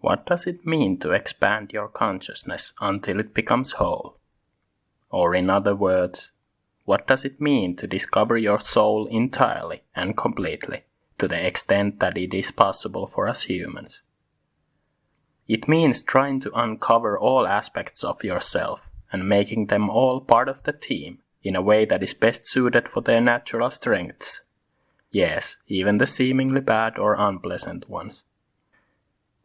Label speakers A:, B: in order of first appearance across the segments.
A: What does it mean to expand your consciousness until it becomes whole? Or in other words, what does it mean to discover your soul entirely and completely, to the extent that it is possible for us humans? It means trying to uncover all aspects of yourself and making them all part of the team in a way that is best suited for their natural strengths. Yes, even the seemingly bad or unpleasant ones.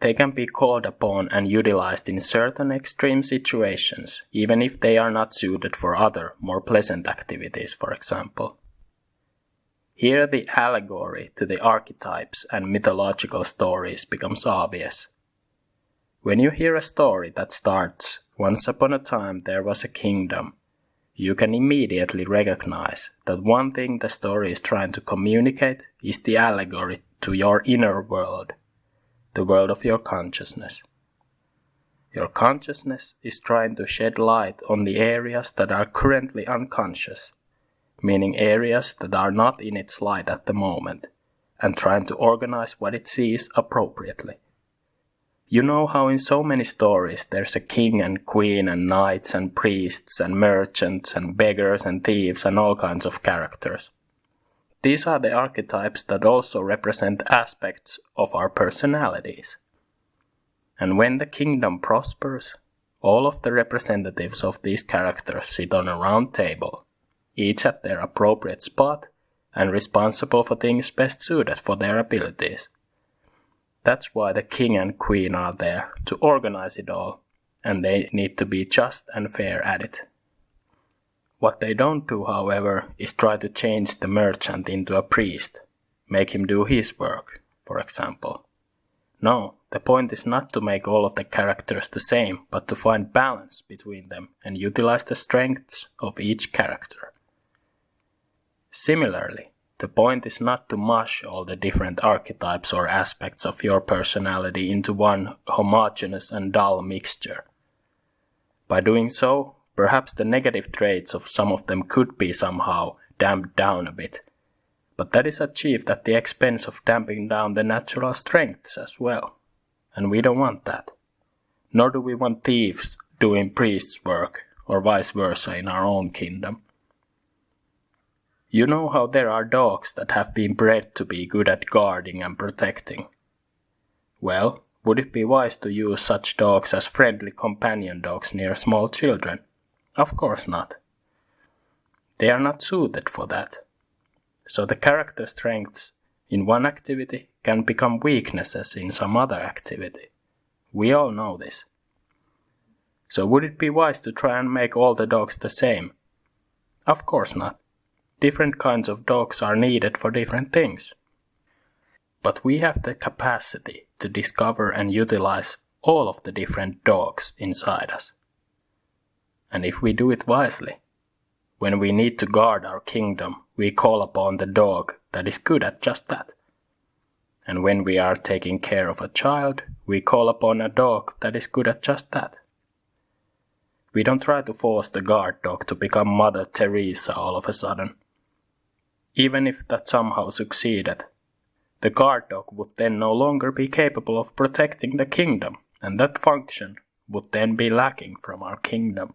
A: They can be called upon and utilized in certain extreme situations, even if they are not suited for other, more pleasant activities, for example. Here the allegory to the archetypes and mythological stories becomes obvious. When you hear a story that starts, "Once upon a time there was a kingdom," you can immediately recognize that one thing the story is trying to communicate is the allegory to your inner world, the world of your consciousness. Your consciousness is trying to shed light on the areas that are currently unconscious, meaning areas that are not in its light at the moment, and trying to organize what it sees appropriately. You know how in so many stories there's a king and queen and knights and priests and merchants and beggars and thieves and all kinds of characters. These are the archetypes that also represent aspects of our personalities. And when the kingdom prospers, all of the representatives of these characters sit on a round table, each at their appropriate spot and responsible for things best suited for their abilities. That's why the king and queen are there, to organize it all, and they need to be just and fair at it. What they don't do, however, is try to change the merchant into a priest, make him do his work, for example. No, the point is not to make all of the characters the same, but to find balance between them and utilize the strengths of each character. Similarly, the point is not to mush all the different archetypes or aspects of your personality into one homogeneous and dull mixture. By doing so, perhaps the negative traits of some of them could be somehow damped down a bit, but that is achieved at the expense of damping down the natural strengths as well, and we don't want that. Nor do we want thieves doing priests' work, or vice versa in our own kingdom. You know how there are dogs that have been bred to be good at guarding and protecting? Well, would it be wise to use such dogs as friendly companion dogs near small children? Of course not. They are not suited for that. So the character strengths in one activity can become weaknesses in some other activity. We all know this. So would it be wise to try and make all the dogs the same? Of course not. Different kinds of dogs are needed for different things. But we have the capacity to discover and utilize all of the different dogs inside us. And if we do it wisely, when we need to guard our kingdom, we call upon the dog that is good at just that. And when we are taking care of a child, we call upon a dog that is good at just that. We don't try to force the guard dog to become Mother Teresa all of a sudden. Even if that somehow succeeded, the guard dog would then no longer be capable of protecting the kingdom, and that function would then be lacking from our kingdom.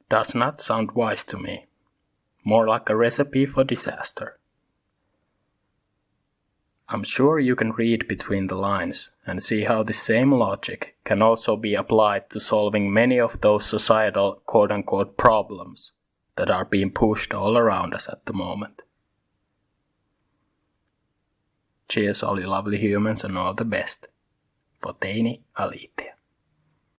A: Does not sound wise to me. More like a recipe for disaster. I'm sure you can read between the lines and see how the same logic can also be applied to solving many of those societal quote-unquote problems that are being pushed all around us at the moment. Cheers all you lovely humans and all the best. For Teini Alitia.